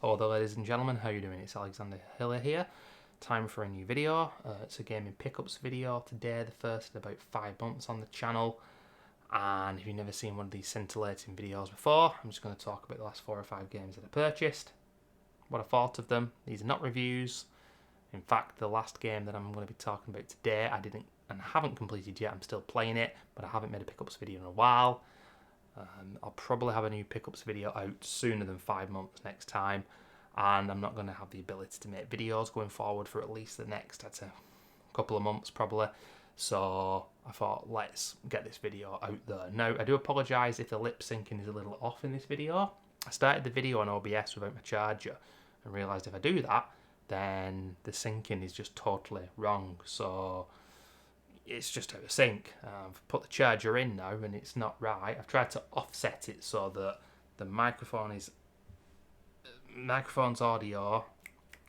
Hello there, ladies and gentlemen, how are you doing? It's Alexander Hiller here. Time for a new video. It's a gaming pickups video today, the first in about 5 months on the channel. And if you've never seen one of these scintillating videos before, I'm just going to talk about the last 4 or 5 games that I purchased, what I thought of them. These are not reviews. In fact, the last game that I'm going to be talking about today, I didn't and haven't completed yet. I'm still playing it, but I haven't made a pickups video in a while. I'll probably have a new pickups video out sooner than 5 months next time, and I'm not going to have the ability to make videos going forward for at least the next, I'd say, couple of months probably. So I thought, let's get this video out there. Now, I do apologise if the lip syncing is a little off in this video. I started the video on OBS without my charger and realised if I do that, then the syncing is just totally wrong. So it's just out of sync. I've put the charger in now and it's not right. I've tried to offset it so that the microphone's audio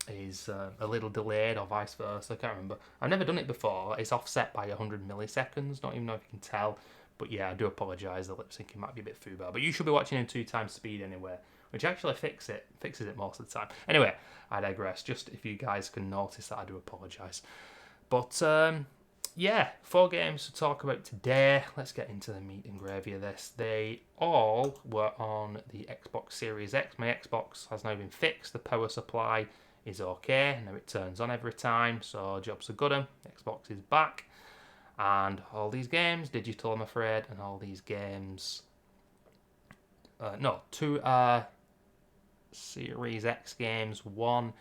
is a little delayed or vice versa. I can't remember. I've never done it before. It's offset by 100 milliseconds. Don't even know if you can tell. But yeah, I do apologise. The lip syncing might be a bit foobar. But you should be watching in 2 times speed anyway, which actually fixes it most of the time. Anyway, I digress. Just if you guys can notice that, I do apologise. But yeah, 4 games to talk about today. Let's get into the meat and gravy of this. They all were on the Xbox Series X. My Xbox has now been fixed. The power supply is okay. Now it turns on every time, so jobs are good. Xbox is back. And all these games, digital I'm afraid, and all these games... no, 2 Series X games. One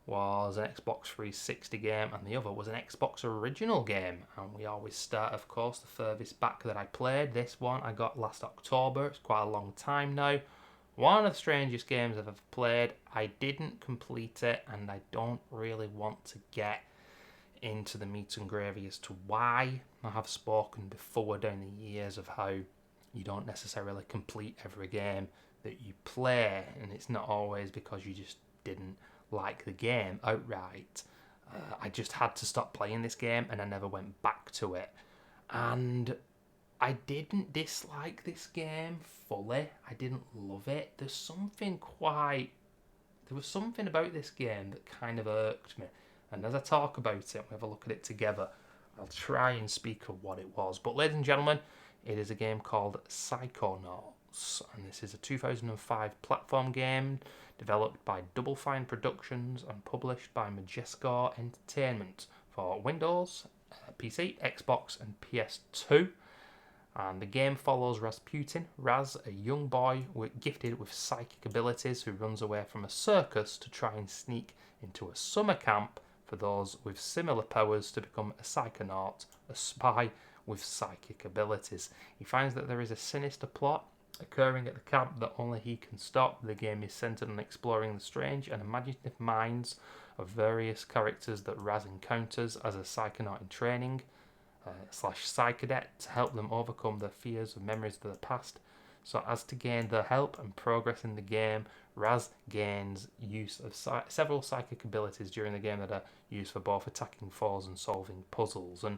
was an Xbox 360 game and the other was an Xbox original game, and we always start, of course, the furthest back that I played. This one I got last October. It's quite a long time now. One of the strangest games I've ever played. I didn't complete it, and I don't really want to get into the meat and gravy as to why. I have spoken before down the years of how you don't necessarily complete every game that you play, and it's not always because you just didn't like the game outright. I just had to stop playing this game and I never went back to it. And I didn't dislike this game fully. I didn't love it. There was something about this game that kind of irked me. And as I talk about it, we have a look at it together, I'll try and speak of what it was. But ladies and gentlemen, it is a game called Psychonauts, and this is a 2005 platform game developed by Double Fine Productions and published by Majesco Entertainment for Windows, PC, Xbox and PS2. And the game follows Rasputin, Raz, a young boy gifted with psychic abilities who runs away from a circus to try and sneak into a summer camp for those with similar powers to become a psychonaut, a spy with psychic abilities. He finds that there is a sinister plot occurring at the camp that only he can stop. The game is centered on exploring the strange and imaginative minds of various characters that Raz encounters as a psychonaut in training / psychodet to help them overcome their fears of memories of the past. So as to gain their help and progress in the game, Raz gains use of several psychic abilities during the game that are used for both attacking foes and solving puzzles. And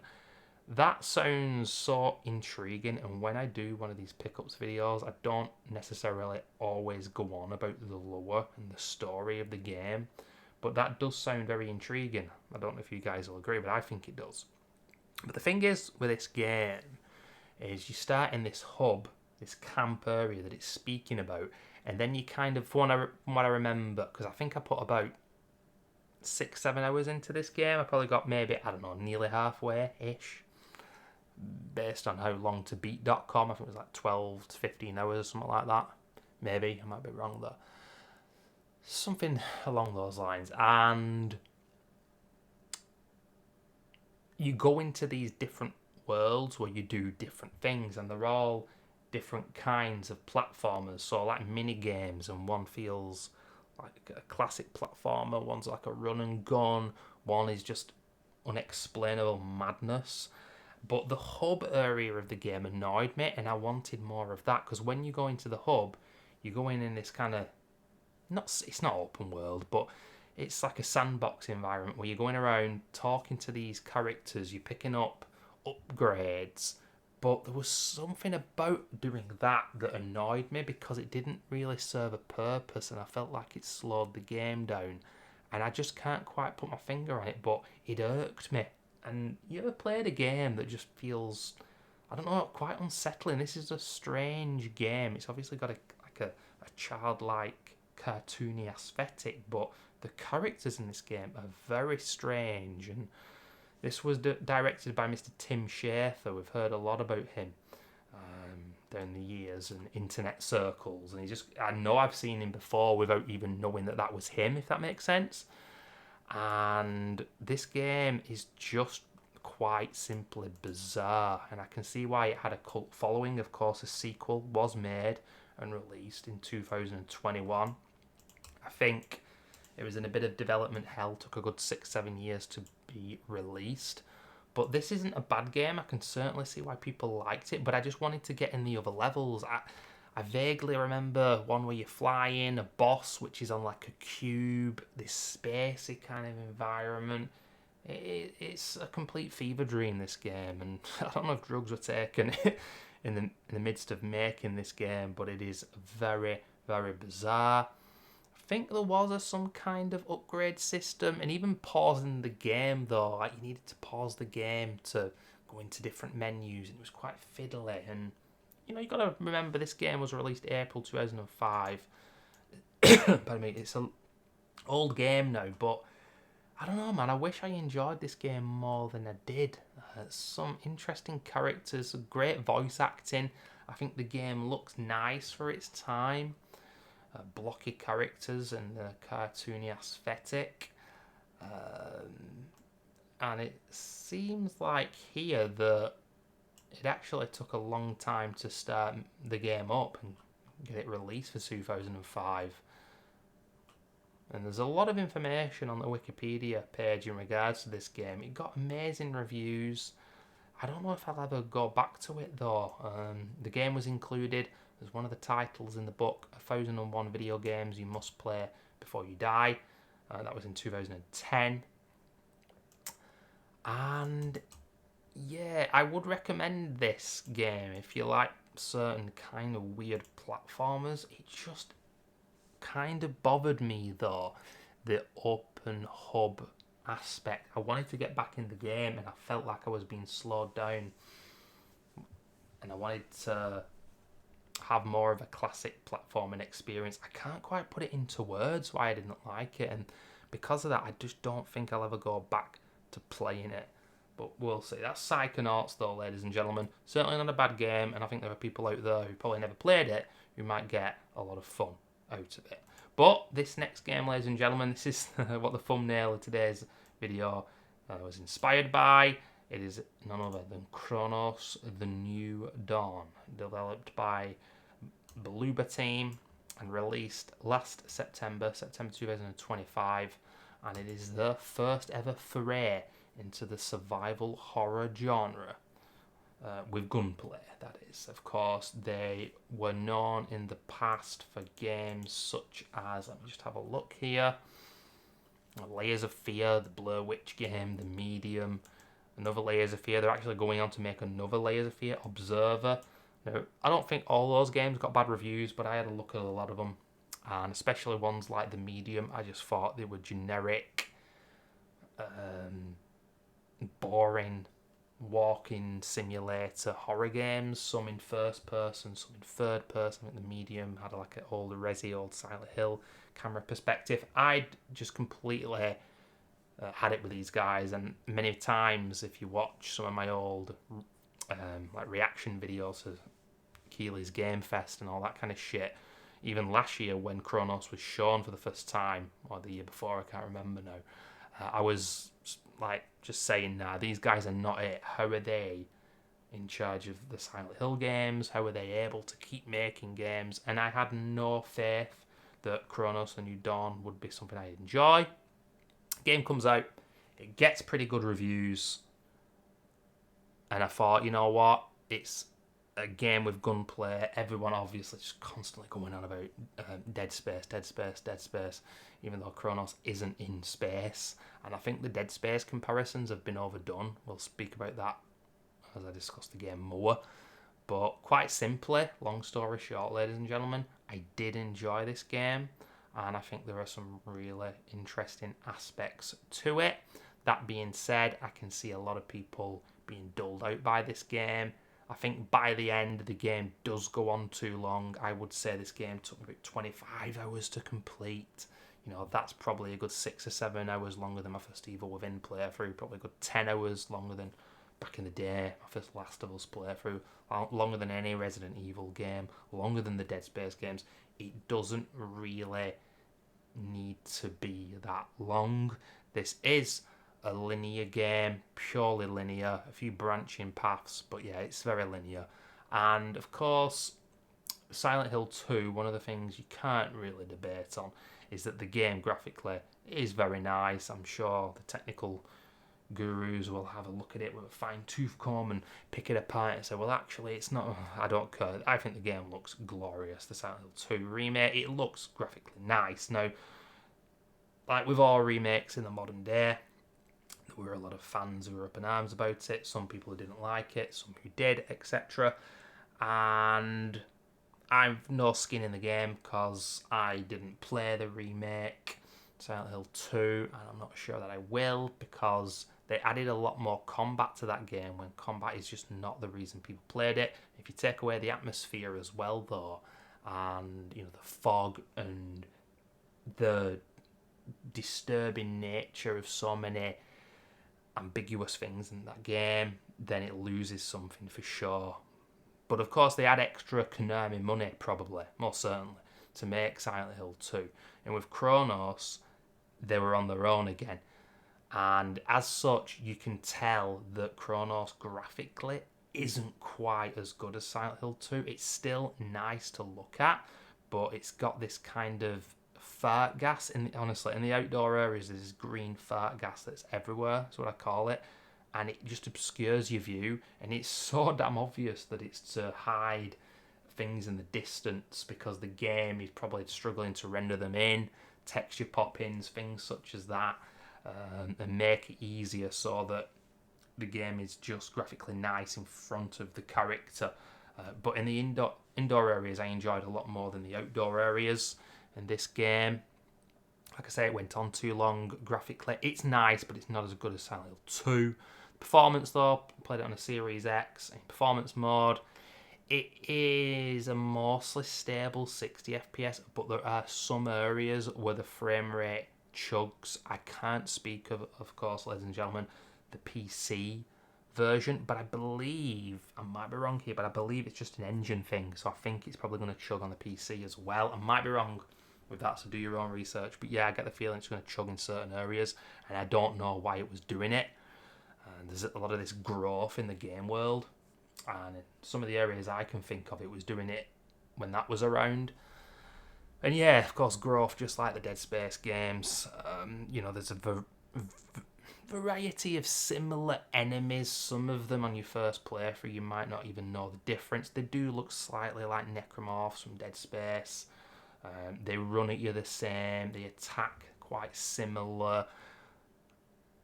that sounds so intriguing, and when I do one of these pickups videos, I don't necessarily always go on about the lore and the story of the game, but that does sound very intriguing. I don't know if you guys will agree, but I think it does. But the thing is with this game is you start in this hub, this camp area that it's speaking about, and then you kind of, from what I remember, because I think I put about 6-7 hours into this game. I probably got maybe, I don't know, nearly halfway-ish, based on how long to beat.com. I think it was like 12 to 15 hours or something like that. Maybe, I might be wrong there. Something along those lines. And you go into these different worlds where you do different things, and they're all different kinds of platformers. So like mini games, and one feels like a classic platformer, one's like a run and gun, one is just unexplainable madness. But the hub area of the game annoyed me, and I wanted more of that, because when you go into the hub, you go in this kind of, it's not open world, but it's like a sandbox environment where you're going around talking to these characters, you're picking up upgrades, But there was something about doing that annoyed me because it didn't really serve a purpose, and I felt like it slowed the game down. And I just can't quite put my finger on it, but it irked me. And you ever played a game that just feels, I don't know, quite unsettling? This is a strange game. It's obviously got a childlike, cartoony aesthetic, but the characters in this game are very strange. And this was directed by Mr. Tim Schafer. We've heard a lot about him down the years and internet circles, and I know I've seen him before without even knowing that was him, if that makes sense. And this game is just quite simply bizarre, and I can see why it had a cult following. Of course, a sequel was made and released in 2021. I think it was in a bit of development hell, took a good 6-7 years to be released. But this isn't a bad game. I can certainly see why people liked it, but I just wanted to get in the other levels. I vaguely remember one where you fly in, a boss which is on like a cube, this spacey kind of environment. It's a complete fever dream, this game, and I don't know if drugs were taken in the midst of making this game, but it is very, very bizarre. I think there was some kind of upgrade system, and even pausing the game though, like you needed to pause the game to go into different menus, and it was quite fiddly. And you got to remember this game was released April 2005. Pardon me, it's an old game now, but I don't know, man. I wish I enjoyed this game more than I did. Some interesting characters, great voice acting. I think the game looks nice for its time. Blocky characters and the cartoony aesthetic. And it seems like here that it actually took a long time to start the game up and get it released for 2005. And there's a lot of information on the Wikipedia page in regards to this game. It got amazing reviews. I don't know if I'll ever go back to it though. The game was included as one of the titles in the book 1001 Video Games You Must Play Before You Die. That was in 2010. And yeah, I would recommend this game if you like certain kind of weird platformers. It just kind of bothered me though, the open hub aspect. I wanted to get back in the game and I felt like I was being slowed down, and I wanted to have more of a classic platforming experience. I can't quite put it into words why I didn't like it, and because of that I just don't think I'll ever go back to playing it. But we'll see. That's Psychonauts though, ladies and gentlemen. Certainly not a bad game, and I think there are people out there who probably never played it who might get a lot of fun out of it. But this next game, ladies and gentlemen, this is what the thumbnail of today's video was inspired by. It is none other than Cronos: The New Dawn, developed by Bloober Team and released last September 2025, and it is the first ever foray into the survival horror genre. With gunplay, that is. Of course, they were known in the past for games such as, let me just have a look here, Layers of Fear, the Blair Witch game, The Medium, another Layers of Fear. They're actually going on to make another Layers of Fear, Observer. Now, I don't think all those games got bad reviews, but I had a look at a lot of them, and especially ones like The Medium, I just thought they were generic, boring walking simulator horror games, some in first person, some in third person. I think The Medium had like an old Silent Hill camera perspective. I'd just completely had it with these guys, and many times if you watch some of my old like reaction videos to Keeley's Game Fest and all that kind of shit, even last year when Cronos was shown for the first time, or the year before, I can't remember now, I was like just saying, nah, these guys are not it. How are they in charge of the Silent Hill games? How are they able to keep making games? And I had no faith that Cronos: The New Dawn would be something I'd enjoy. Game comes out, it gets pretty good reviews, and I thought, you know what, it's a game with gunplay. Everyone obviously just constantly going on about Dead Space, even though Cronos isn't in space. And I think the Dead Space comparisons have been overdone. We'll speak about that as I discuss the game more. But quite simply, long story short, ladies and gentlemen, I did enjoy this game, and I think there are some really interesting aspects to it. That being said, I can see a lot of people being dulled out by this game. I think by the end, the game does go on too long. I would say this game took about 25 hours to complete. You know, that's probably a good 6 or 7 hours longer than my first Evil Within playthrough, probably a good 10 hours longer than back in the day, my first Last of Us playthrough, longer than any Resident Evil game, longer than the Dead Space games. It doesn't really need to be that long. This is a linear game, purely linear, a few branching paths, but yeah, it's very linear. And of course, Silent Hill 2, one of the things you can't really debate on is that the game graphically is very nice. I'm sure the technical gurus will have a look at it with a fine-tooth comb and pick it apart and say, well, actually, it's not. I don't care. I think the game looks glorious. The Silent Hill 2 remake, it looks graphically nice. Now, like with all remakes in the modern day, there were a lot of fans who were up in arms about it. Some people who didn't like it, some who did, etc. And I've no skin in the game because I didn't play the remake, Silent Hill 2, and I'm not sure that I will because they added a lot more combat to that game when combat is just not the reason people played it. If you take away the atmosphere as well, though, and you know the fog and the disturbing nature of so many ambiguous things in that game, then it loses something for sure. But of course, they had extra Konami money, probably, most certainly, to make Silent Hill 2. And with Cronos, they were on their own again. And as such, you can tell that Cronos graphically isn't quite as good as Silent Hill 2. It's still nice to look at, but it's got this kind of fart gas. Honestly, in the outdoor areas, there's this green fart gas that's everywhere. That's what I call it. And it just obscures your view. And it's so damn obvious that it's to hide things in the distance because the game is probably struggling to render them in. Texture pop-ins, things such as that. And make it easier so that the game is just graphically nice in front of the character. But in the indoor areas, I enjoyed a lot more than the outdoor areas in this game. Like I say, it went on too long graphically. It's nice, but it's not as good as Silent Hill 2. Performance, though, played it on a Series X. In performance mode, it is a mostly stable 60 FPS, but there are some areas where the frame rate chugs. I can't speak of course, ladies and gentlemen, the PC version, but I believe, I might be wrong here, but I believe it's just an engine thing, so I think it's probably going to chug on the PC as well. I might be wrong with that, so do your own research, but yeah, I get the feeling it's going to chug in certain areas, and I don't know why it was doing it. And there's a lot of this growth in the game world, and in some of the areas I can think of, it was doing it when that was around. And yeah, of course, growth, just like the Dead Space games. There's a variety of similar enemies. Some of them on your first playthrough, you might not even know the difference. They do look slightly like necromorphs from Dead Space. They run at you the same. They attack quite similar.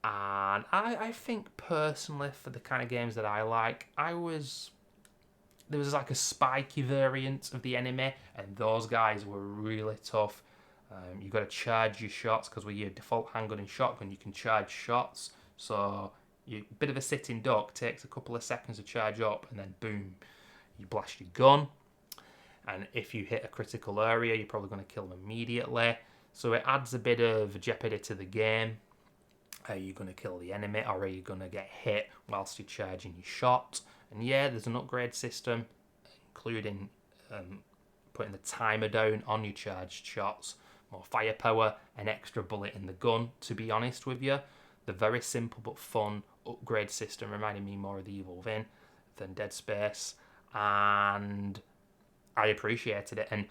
And I think personally, for the kind of games that I like, there was like a spiky variant of the enemy, and those guys were really tough. You've got to charge your shots, because with your default handgun and shotgun, you can charge shots. So a bit of a sitting duck takes a couple of seconds to charge up, and then boom, you blast your gun. And if you hit a critical area, you're probably going to kill them immediately. So it adds a bit of jeopardy to the game. Are you going to kill the enemy, or are you going to get hit whilst you're charging your shot? And yeah, there's an upgrade system, including putting the timer down on your charged shots, more firepower, an extra bullet in the gun, to be honest with you. The very simple but fun upgrade system reminded me more of the Evil Within than Dead Space, and I appreciated it. And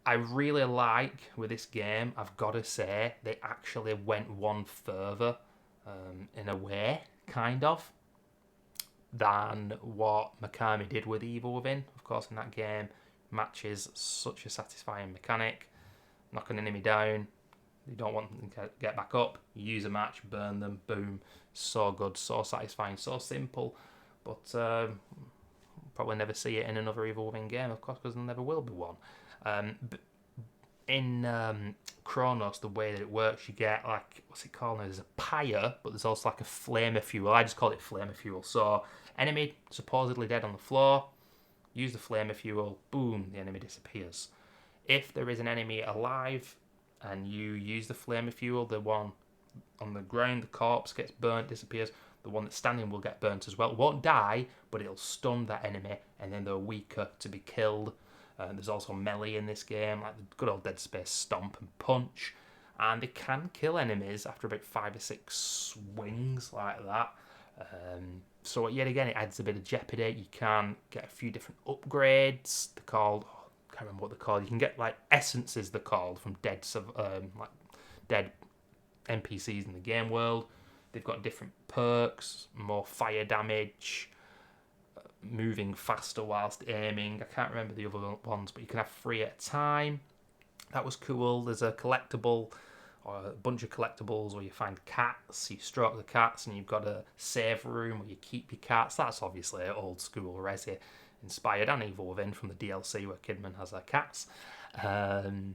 I really like, with this game, I've got to say, they actually went one further, in a way, kind of, than what Mikami did with Evil Within. Of course, in that game, matches such a satisfying mechanic. Knock an enemy down, you don't want them to get back up, you use a match, burn them, boom. So good, so satisfying, so simple, but probably never see it in another Evil Within game, of course, because there never will be one. But in Cronos, the way that it works, you get like, what's it called now? There's a pyre, but there's also like a flamer fuel. I just call it flamer fuel. So, enemy supposedly dead on the floor, use the flamer fuel, boom, the enemy disappears. If there is an enemy alive and you use the flamer fuel, the one on the ground, the corpse gets burnt, disappears. The one that's standing will get burnt as well. It won't die, but it'll stun that enemy, and then they're weaker to be killed. There's also melee in this game, like the good old Dead Space stomp and punch. And they can kill enemies after about 5 or 6 swings like that. So yet again, it adds a bit of jeopardy. You can get a few different upgrades. They're called, I can't remember what they're called. You can get like essences, they're called, from dead NPCs in the game world. They've got different perks, more fire damage, moving faster whilst aiming. I can't remember the other ones, but you can have 3 at a time. That was cool. There's a collectible, or a bunch of collectibles where you find cats, you stroke the cats, and you've got a save room where you keep your cats. That's obviously old school Resi inspired, and Evil Within from the DLC where Kidman has her cats. And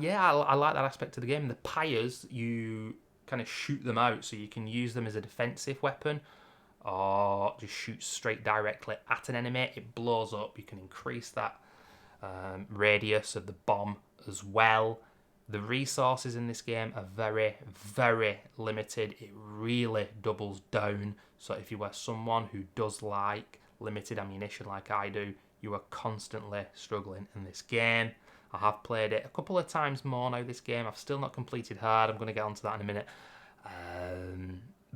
yeah, I like that aspect of the game. The pyres, you kind of shoot them out, so you can use them as a defensive weapon, or just shoot straight directly at an enemy. It blows up. You can increase that radius of the bomb as well. The resources in this game are very, very limited. It really doubles down. So if you are someone who does like limited ammunition like I do, you are constantly struggling in this game. I have played it a couple of times more now this game. I've still not completed hard. I'm going to get onto that in a minute.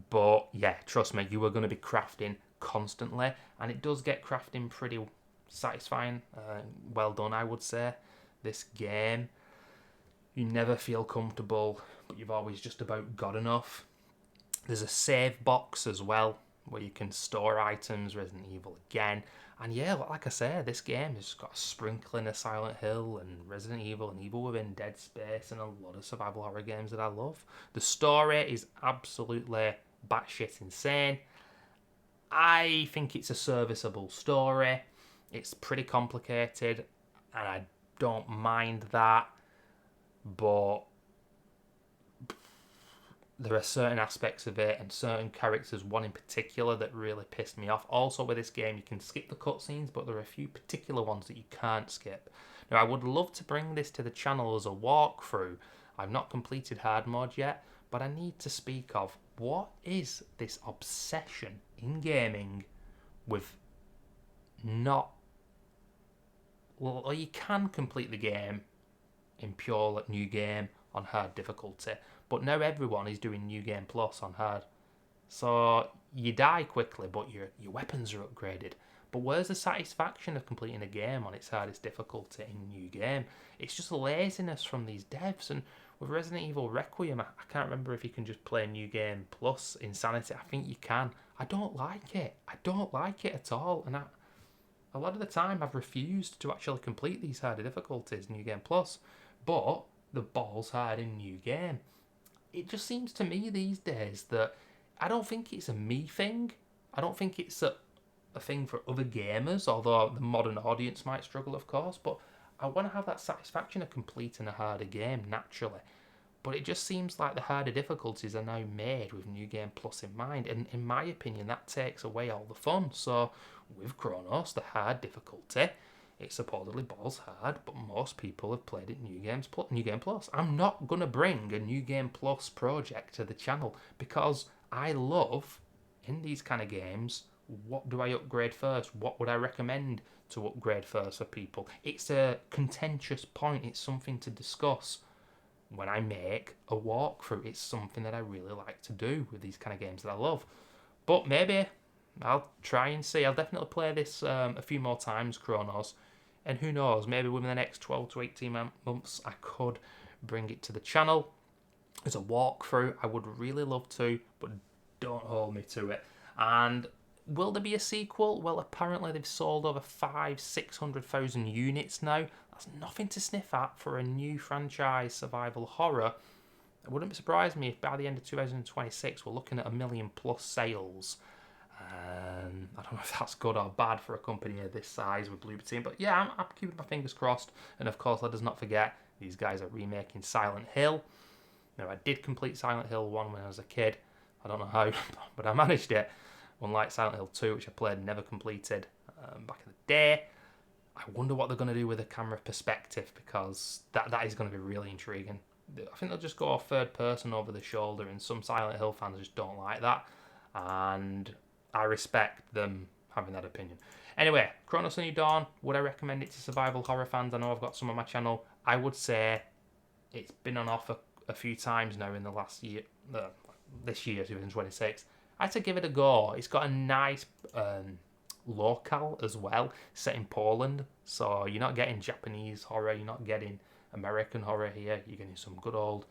But yeah, trust me, you are going to be crafting constantly. And it does get crafting pretty satisfying. Well done, I would say. This game, you never feel comfortable, but you've always just about got enough. There's a save box as well, where you can store items, Resident Evil again. And yeah, like I say, this game has got a sprinkling of Silent Hill and Resident Evil and Evil Within, Dead Space, and a lot of survival horror games that I love. The story is absolutely batshit insane. I think it's a serviceable story. It's pretty complicated, and I don't mind that. But there are certain aspects of it and certain characters, one in particular, that really pissed me off. Also with this game, you can skip the cutscenes, but there are a few particular ones that you can't skip. Now, I would love to bring this to the channel as a walkthrough. I've not completed hard mode yet, but I need to speak of what is this obsession in gaming with not... Well, you can complete the game in pure new game on hard difficulty, but now everyone is doing New Game Plus on hard. So you die quickly, but your weapons are upgraded. But where's the satisfaction of completing a game on its hardest difficulty in New Game? It's just laziness from these devs. And with Resident Evil Requiem, I can't remember if you can just play New Game Plus Insanity. I think you can. I don't like it. I don't like it at all. And a lot of the time I've refused to actually complete these harder difficulties in New Game Plus. But the ball's hard in New Game. It just seems to me these days that I don't think it's a me thing. I don't think it's a thing for other gamers, although the modern audience might struggle, of course. But I want to have that satisfaction of completing a harder game naturally. But it just seems like the harder difficulties are now made with New Game Plus in mind. And in my opinion, that takes away all the fun. So with Cronos, the hard difficulty, it supposedly balls hard, but most people have played it New Game Plus. I'm not going to bring a New Game Plus project to the channel because I love, in these kind of games, what do I upgrade first? What would I recommend to upgrade first for people? It's a contentious point. It's something to discuss when I make a walkthrough. It's something that I really like to do with these kind of games that I love. But maybe I'll try and see. I'll definitely play this a few more times, Cronos. And who knows, maybe within the next 12 to 18 months, I could bring it to the channel as a walkthrough. I would really love to, but don't hold me to it. And will there be a sequel? Well, apparently they've sold over 600,000 units now. That's nothing to sniff at for a new franchise survival horror. It wouldn't surprise me if by the end of 2026 we're looking at 1 million plus sales. I don't know if that's good or bad for a company of this size with Bloober Team, but yeah, I'm keeping my fingers crossed. And of course, let us not forget, these guys are remaking Silent Hill. Now, I did complete Silent Hill 1 when I was a kid. I don't know how, but I managed it. Unlike Silent Hill 2, which I played and never completed back in the day. I wonder what they're going to do with the camera perspective, because that is going to be really intriguing. I think they'll just go third person over the shoulder, and some Silent Hill fans just don't like that. And I respect them having that opinion. Anyway, Cronos: A New Dawn, would I recommend it to survival horror fans? I know I've got some on my channel. I would say it's been on offer a few times now in the last year, this year, 2026. I'd say give it a go. It's got a nice locale as well, set in Poland. So you're not getting Japanese horror, you're not getting American horror here. You're getting some good old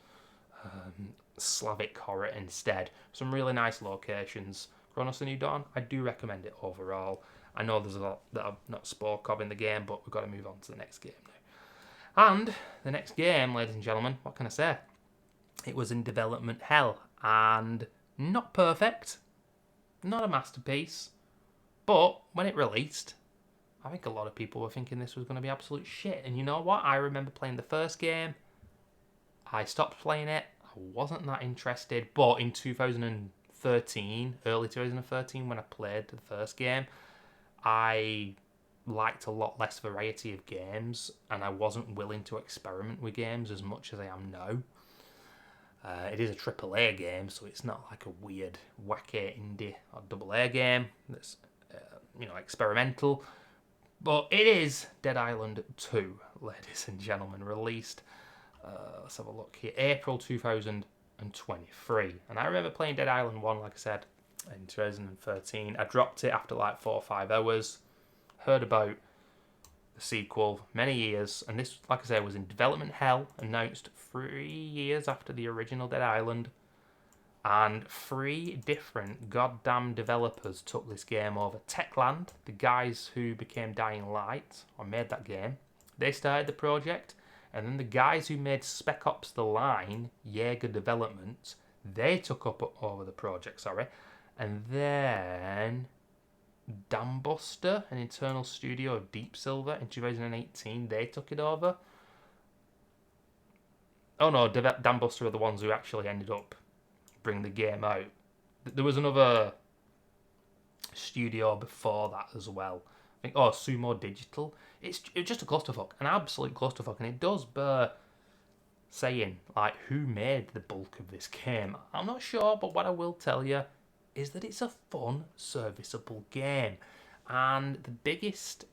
Slavic horror instead. Some really nice locations. Cronos: A New Dawn, I do recommend it overall. I know there's a lot that I've not spoke of in the game, but we've got to move on to the next game now. And the next game, ladies and gentlemen, what can I say? It was in development hell, and not perfect, not a masterpiece, but when it released, I think a lot of people were thinking this was going to be absolute shit. And you know what? I remember playing the first game. I stopped playing it. I wasn't that interested. But in 2013, early 2013, when I played the first game, I liked a lot less variety of games, and I wasn't willing to experiment with games as much as I am now. It is a AAA game, so it's not like a weird, wacky indie or AA game that's experimental. But it is Dead Island 2, ladies and gentlemen, released, let's have a look here, April 2023. And I remember playing Dead Island 1, like I said, in 2013. I dropped it after like 4 or 5 hours, heard about the sequel many years, and this, like I said, was in development hell, announced 3 years after the original Dead Island. And 3 different goddamn developers took this game over. Techland, the guys who became Dying Light, or made that game, they started the project. And then the guys who made Spec Ops The Line, Jaeger Development, they took over the project, And then Dambuster, an internal studio of Deep Silver, in 2018, they took it over. Oh no, Dambuster are the ones who actually ended up bring the game out. There was another studio before that as well. I think, Sumo Digital. It's just a clusterfuck, an absolute clusterfuck, and it does bear saying, like, who made the bulk of this game. I'm not sure, but what I will tell you is that it's a fun, serviceable game. And the biggest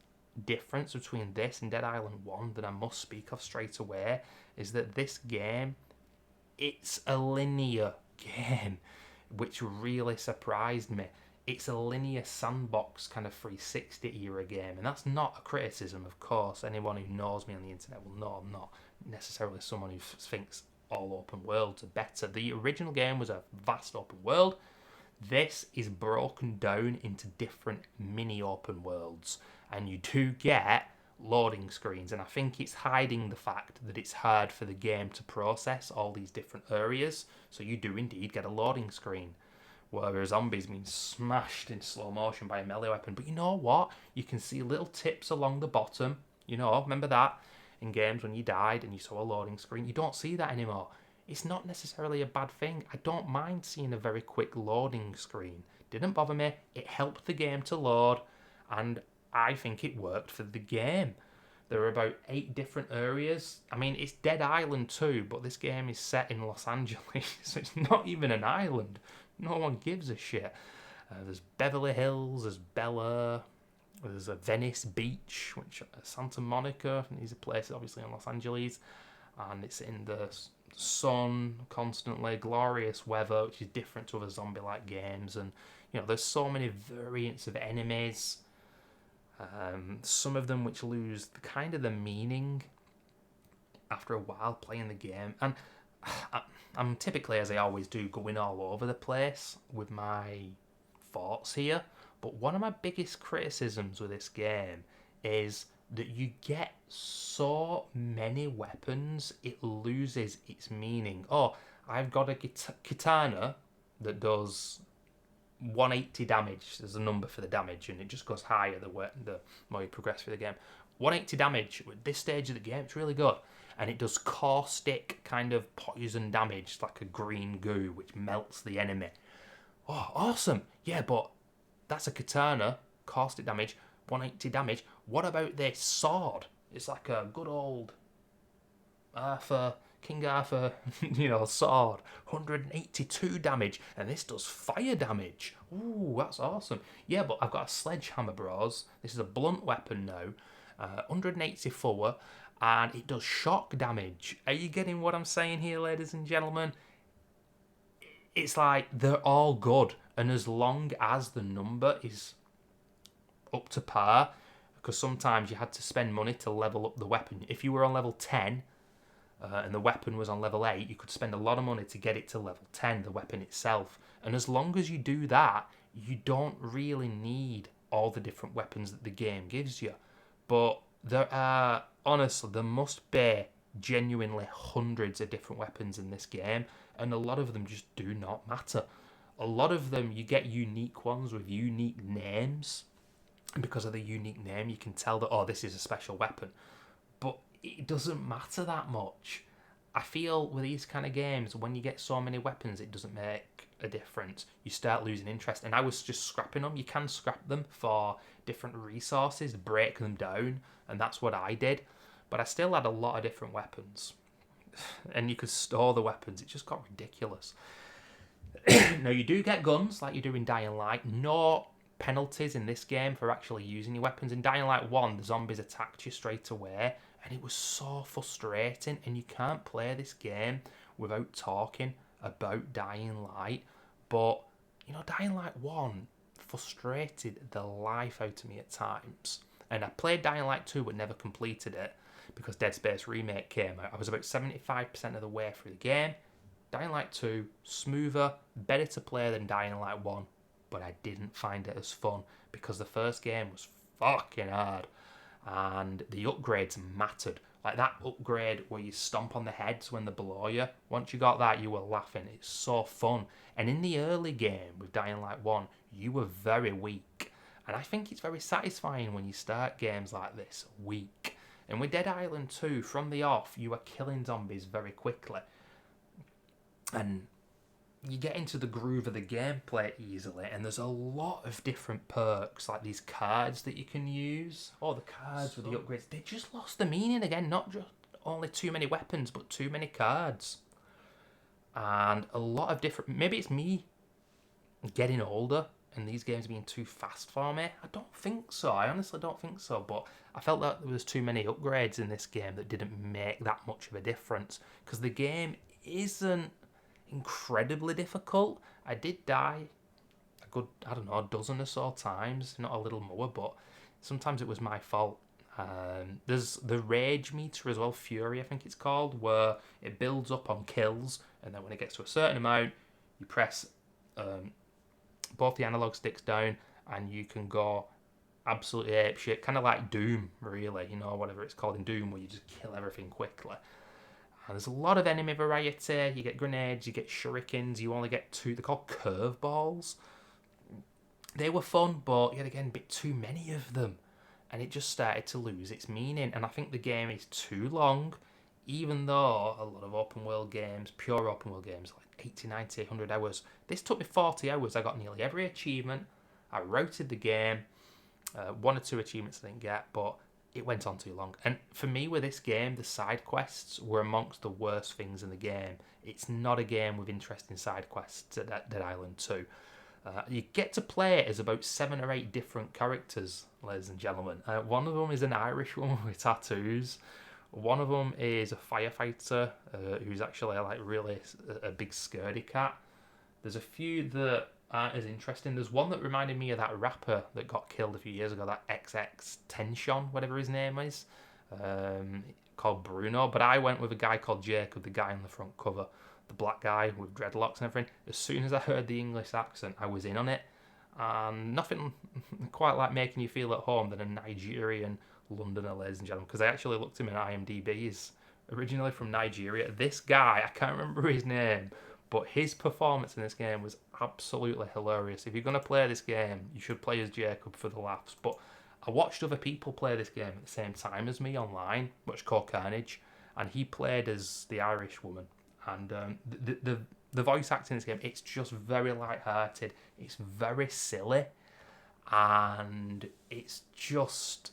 difference between this and Dead Island 1 that I must speak of straight away is that this game, it's a linear game, which really surprised me. It's a linear sandbox kind of 360 era game, and that's not a criticism, of course. Anyone who knows me on the internet will know I'm not necessarily someone who thinks all open worlds are better. The original game was a vast open world. This is broken down into different mini open worlds, and you do get loading screens, and I think it's hiding the fact that it's hard for the game to process all these different areas, so you do indeed get a loading screen where a zombie's been smashed in slow motion by a melee weapon. But you know what? You can see little tips along the bottom. Remember that in games when you died and you saw a loading screen? You don't see that anymore. It's not necessarily a bad thing. I don't mind seeing a very quick loading screen. Didn't bother me. It helped the game to load, and I think it worked for the game. There are about 8 different areas. I mean, it's Dead Island 2, but this game is set in Los Angeles, so it's not even an island. No one gives a shit. There's Beverly Hills, there's Bella, there's a Venice Beach, which Santa Monica, and these are places obviously in Los Angeles, and it's in the sun constantly, glorious weather, which is different to other zombie-like games, and there's so many variants of enemies. Some of them which lose the meaning after a while playing the game. And I'm typically, as I always do, going all over the place with my thoughts here. But one of my biggest criticisms with this game is that you get so many weapons, it loses its meaning. I've got a katana that does 180 damage. There's a number for the damage, and it just goes higher the more you progress through the game. 180 damage at this stage of the game, it's really good. And it does caustic kind of poison damage, like a green goo, which melts the enemy. Oh, awesome. Yeah, but that's a katana, caustic damage, 180 damage. What about this sword? It's like a good old King Arthur, sword. 182 damage, and this does fire damage. Ooh, that's awesome. Yeah, but I've got a sledgehammer, bros. This is a blunt weapon now. 184, and it does shock damage. Are you getting what I'm saying here, ladies and gentlemen? It's like they're all good, and as long as the number is up to par, because sometimes you had to spend money to level up the weapon. If you were on level 10 and the weapon was on level 8, you could spend a lot of money to get it to level 10, the weapon itself. And as long as you do that, you don't really need all the different weapons that the game gives you. But there must be genuinely hundreds of different weapons in this game, and a lot of them just do not matter. A lot of them, you get unique ones with unique names, and because of the unique name, you can tell that, this is a special weapon. But it doesn't matter that much. I feel with these kind of games, when you get so many weapons, it doesn't make a difference. You start losing interest. And I was just scrapping them. You can scrap them for different resources, break them down, and that's what I did. But I still had a lot of different weapons. And you could store the weapons. It just got ridiculous. Now, you do get guns, like you do in Dying Light. No penalties in this game for actually using your weapons. In Dying Light 1, the zombies attacked you straight away, and it was so frustrating, and you can't play this game without talking about Dying Light. But, Dying Light 1 frustrated the life out of me at times. And I played Dying Light 2 but never completed it because Dead Space Remake came out. I was about 75% of the way through the game. Dying Light 2, smoother, better to play than Dying Light 1, but I didn't find it as fun because the first game was fucking hard and the upgrades mattered. Like that upgrade where you stomp on the heads when they're below you, once you got that, you were laughing. It's so fun. And in the early game with Dying Light 1, you were very weak. And I think it's very satisfying when you start games like this, weak. And with Dead Island 2, from the off, you are killing zombies very quickly. And you get into the groove of the gameplay easily, and there's a lot of different perks, like these cards that you can use. The cards with the upgrades, they just lost the meaning again. Not just only too many weapons, but too many cards. And a lot of different... Maybe it's me getting older and these games being too fast for me. I don't think so. I honestly don't think so. But I felt that there was too many upgrades in this game that didn't make that much of a difference. Because the game isn't incredibly difficult. I did die a good, a dozen or so times. Not a little more, but sometimes it was my fault. There's the rage meter as well, Fury I think it's called, where it builds up on kills, and then when it gets to a certain amount, you press both the analog sticks down, and you can go absolutely apeshit, kind of like Doom, really, whatever it's called in Doom, where you just kill everything quickly. And there's a lot of enemy variety. You get grenades, you get shurikens, you only get 2, they're called curveballs. They were fun, but yet again, a bit too many of them. And it just started to lose its meaning. And I think the game is too long, even though a lot of open world games, pure open world games, like 80, 90, 100 hours. This took me 40 hours. I got nearly every achievement. I routed the game. 1 or 2 achievements I didn't get, but it went on too long. And for me, with this game, the side quests were amongst the worst things in the game. It's not a game with interesting side quests at Dead Island 2. You get to play as about 7 or 8 different characters, ladies and gentlemen. One of them is an Irish woman with tattoos. One of them is a firefighter who's actually really a big scaredy cat. There's a few that aren't as interesting. There's one that reminded me of that rapper that got killed a few years ago, that XX-Tension, whatever his name is, called Bruno. But I went with a guy called Jacob, the guy on the front cover, the black guy with dreadlocks and everything. As soon as I heard the English accent, I was in on it. And nothing quite like making you feel at home than a Nigerian Londoner, ladies and gentlemen, because I actually looked him in IMDb. He's originally from Nigeria. This guy, I can't remember his name, But his performance in this game was absolutely hilarious. If you're going to play this game, you should play as Jacob for the laughs. But I watched other people play this game at the same time as me online, which is called Carnage, and he played as the Irish woman. And the voice acting in this game, it's just very light-hearted. It's very silly, and it's just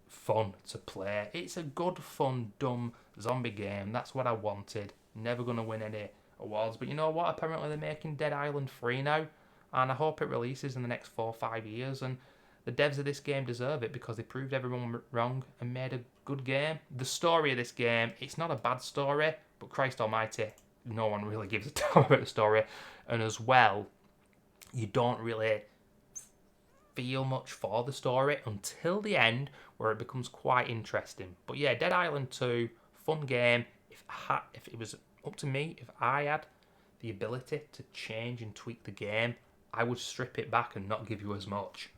fun to play. It's a good, fun, dumb zombie game. That's what I wanted. Never going to win any awards, but you know what? Apparently they're making Dead Island 3 now, and I hope it releases in the next 4 or 5 years, and the devs of this game deserve it because they proved everyone wrong and made a good game. The story of this game, it's not a bad story, but Christ almighty, no one really gives a damn about the story, and as well, you don't really feel much for the story until the end, where it becomes quite interesting. But yeah, Dead Island 2, fun game. If it was up to me, if I had the ability to change and tweak the game, I would strip it back and not give you as much,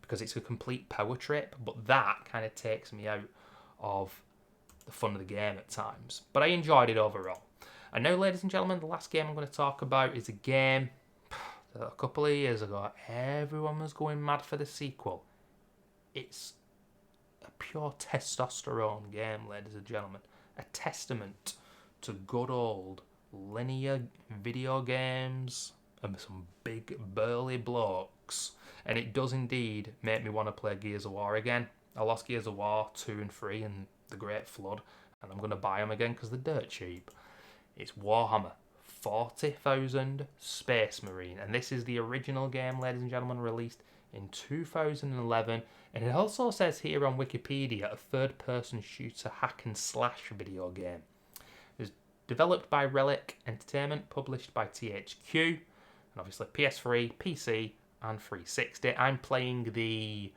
because it's a complete power trip. But that kind of takes me out of the fun of the game at times. But I enjoyed it overall. And now, ladies and gentlemen, the last game I'm going to talk about is a game that a couple of years ago everyone was going mad for the sequel. It's a pure testosterone game, ladies and gentlemen. A testament to good old linear video games and some big burly blokes. And it does indeed make me want to play Gears of War again. I lost Gears of War 2 and 3 in the Great Flood, and I'm going to buy them again because they're dirt cheap. It's Warhammer 40,000 Space Marine, and this is the original game, ladies and gentlemen, released in 2011, and it also says here on Wikipedia a third-person shooter hack and slash video game. It was developed by Relic Entertainment, published by THQ, and obviously PS3, PC, and 360. I'm playing the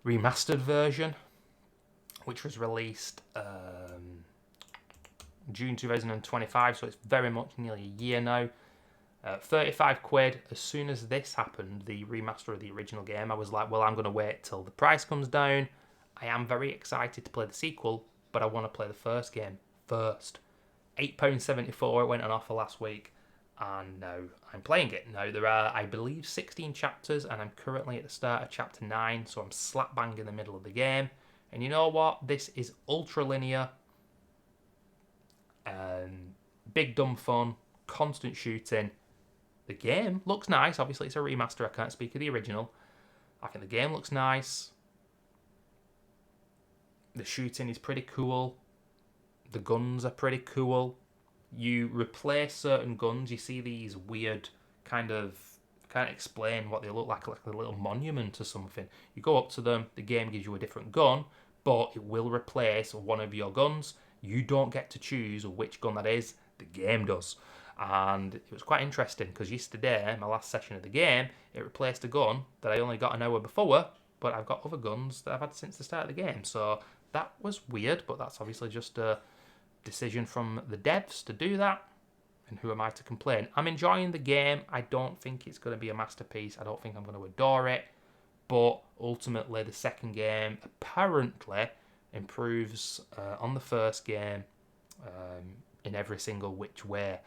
remastered version, which was released June 2025, so it's very much nearly a year now. 35 quid. As soon as this happened, the remaster of the original game, I was like, well, I'm going to wait till the price comes down. I am very excited to play the sequel, but I want to play the first game first. £8.74, it went on offer last week, and now I'm playing it. Now, there are, I believe, 16 chapters, and I'm currently at the start of chapter 9, so I'm slap bang in the middle of the game. And you know what? This is ultra linear, big dumb fun, constant shooting. The game looks nice. Obviously, it's a remaster. I can't speak of the original. I think the game looks nice. The shooting is pretty cool. The guns are pretty cool. You replace certain guns. You see these weird kind of... can't explain what they look like a little monument or something. You go up to them. The game gives you a different gun, but it will replace one of your guns. You don't get to choose which gun that is. The game does. And it was quite interesting because yesterday, my last session of the game, it replaced a gun that I only got an hour before, but I've got other guns that I've had since the start of the game. So that was weird, but that's obviously just a decision from the devs to do that. And who am I to complain? I'm enjoying the game. I don't think it's going to be a masterpiece. I don't think I'm going to adore it. But ultimately, the second game apparently improves on the first game in every single which way.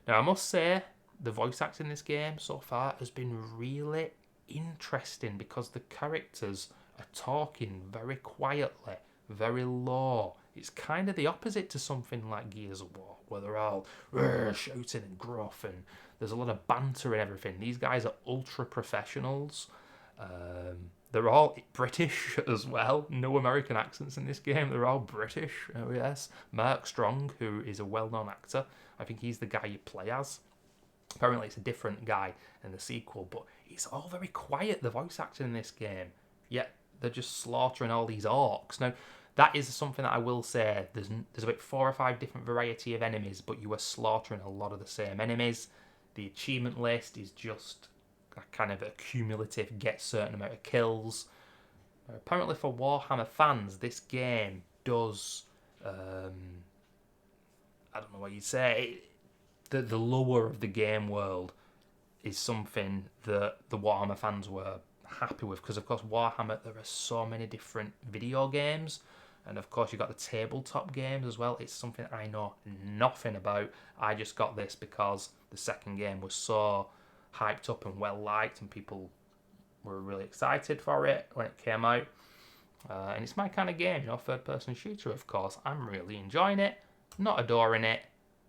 Now, I must say, the voice acting in this game so far has been really interesting because the characters are talking very quietly, very low. It's kind of the opposite to something like Gears of War, where they're all shouting and gruff, and there's a lot of banter and everything. These guys are ultra professionals. They're all British as well. No American accents in this game. They're all British. Oh, yes. Mark Strong, who is a well-known actor. I think he's the guy you play as. Apparently it's a different guy in the sequel, but it's all very quiet, the voice acting in this game. Yet they're just slaughtering all these orcs. Now, that is something that I will say. There's about 4 or 5 different variety of enemies, but you are slaughtering a lot of the same enemies. The achievement list is just kind of a cumulative, get certain amount of kills. Apparently for Warhammer fans, this game does, I don't know what you'd say, the lore of the game world is something that the Warhammer fans were happy with, because of course Warhammer, there are so many different video games, And of course, you've got the tabletop games as well. It's something I know nothing about. I just got this because the second game was so hyped up and well liked, and people were really excited for it when it came out. And it's my kind of game, you know, third-person shooter, of course. I'm really enjoying it, not adoring it.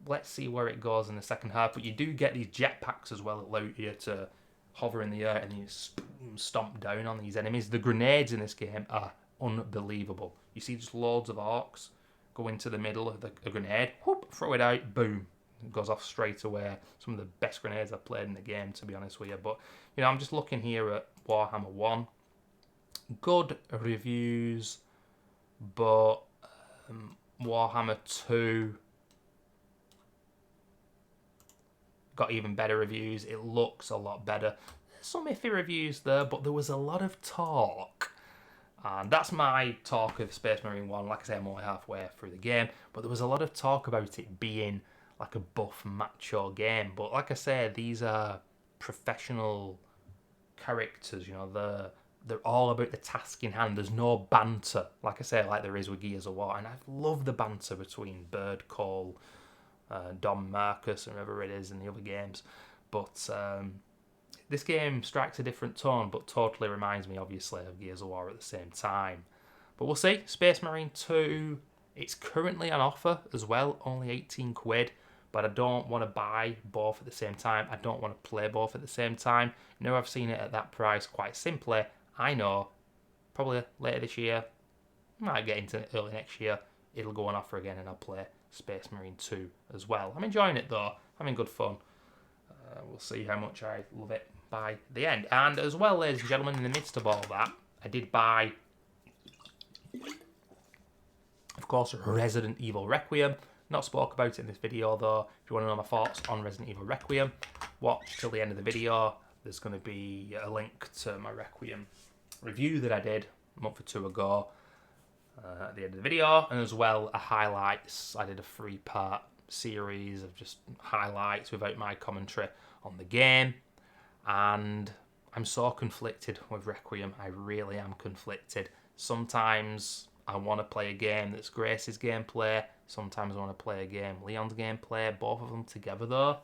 Let's see where it goes in the second half. But you do get these jetpacks as well that allow you to hover in the air and you stomp down on these enemies. The grenades in this game are unbelievable. You see just loads of orcs go into the middle of a grenade, whoop, throw it out, boom. It goes off straight away. Some of the best grenades I've played in the game, to be honest with you. But, you know, I'm just looking here at Warhammer 1. Good reviews, but Warhammer 2 got even better reviews. It looks a lot better. There's some iffy reviews there, but there was a lot of talk. And that's my talk of Space Marine 1. Like I say, I'm only halfway through the game, but there was a lot of talk about it being like a buff, macho game. But like I say, these are professional characters, you know, they're all about the task in hand. There's no banter, like I say, like there is with Gears of War. And I love the banter between Bird, Cole, Dom, Marcus, and whoever it is in the other games. But this game strikes a different tone, but totally reminds me, obviously, of Gears of War at the same time. But we'll see. Space Marine 2, it's currently on offer as well, only 18 quid. But I don't want to buy both at the same time. I don't want to play both at the same time. You know, I've seen it at that price quite simply. I know, probably later this year, might get into it early next year, it'll go on offer again and I'll play Space Marine 2 as well. I'm enjoying it though, having good fun. We'll see how much I love it by the end. And as well, ladies and gentlemen, in the midst of all that, I did buy, of course, Resident Evil Requiem. Not spoke about it in this video though. If you want to know my thoughts on Resident Evil Requiem, watch till the end of the video. There's going to be a link to my Requiem review that I did a month or two ago at the end of the video, and as well a highlights. I did a 3-part series of just highlights without my commentary on the game, and I'm so conflicted with Requiem. I really am conflicted. Sometimes I want to play a game that's Grace's gameplay, sometimes I want to play a game Leon's gameplay, both of them together though.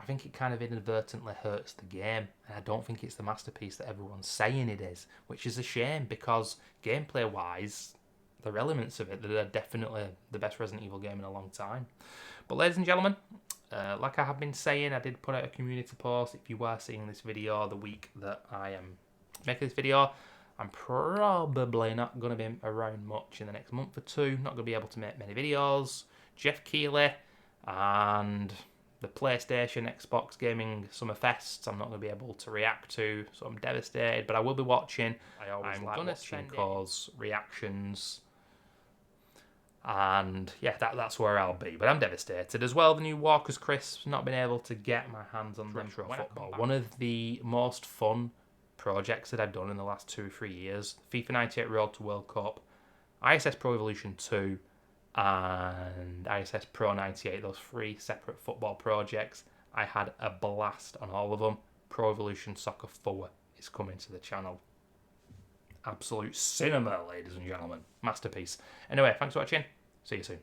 I think it kind of inadvertently hurts the game, and I don't think it's the masterpiece that everyone's saying it is, which is a shame because gameplay-wise, there are elements of it that are definitely the best Resident Evil game in a long time. But ladies and gentlemen, like I have been saying, I did put out a community post. If you are seeing this video the week that I am making this video, I'm probably not going to be around much in the next month or two, not going to be able to make many videos. Jeff Keighley and the PlayStation, Xbox Gaming Summer Fests, I'm not going to be able to react to, so I'm devastated, but I will be watching. I'm like watching cause reactions, and yeah, that's where I'll be, but I'm devastated. As well, the new Walker's Crisps, not been able to get my hands on retro football. One of the most fun projects that I've done in the last 2 or 3 years, FIFA 98 Road to World Cup, ISS Pro Evolution 2, and ISS Pro 98, those 3 separate football projects. I had a blast on all of them. Pro Evolution Soccer 4 is coming to the channel. Absolute cinema, ladies and gentlemen. Masterpiece. Anyway, thanks for watching. See you soon.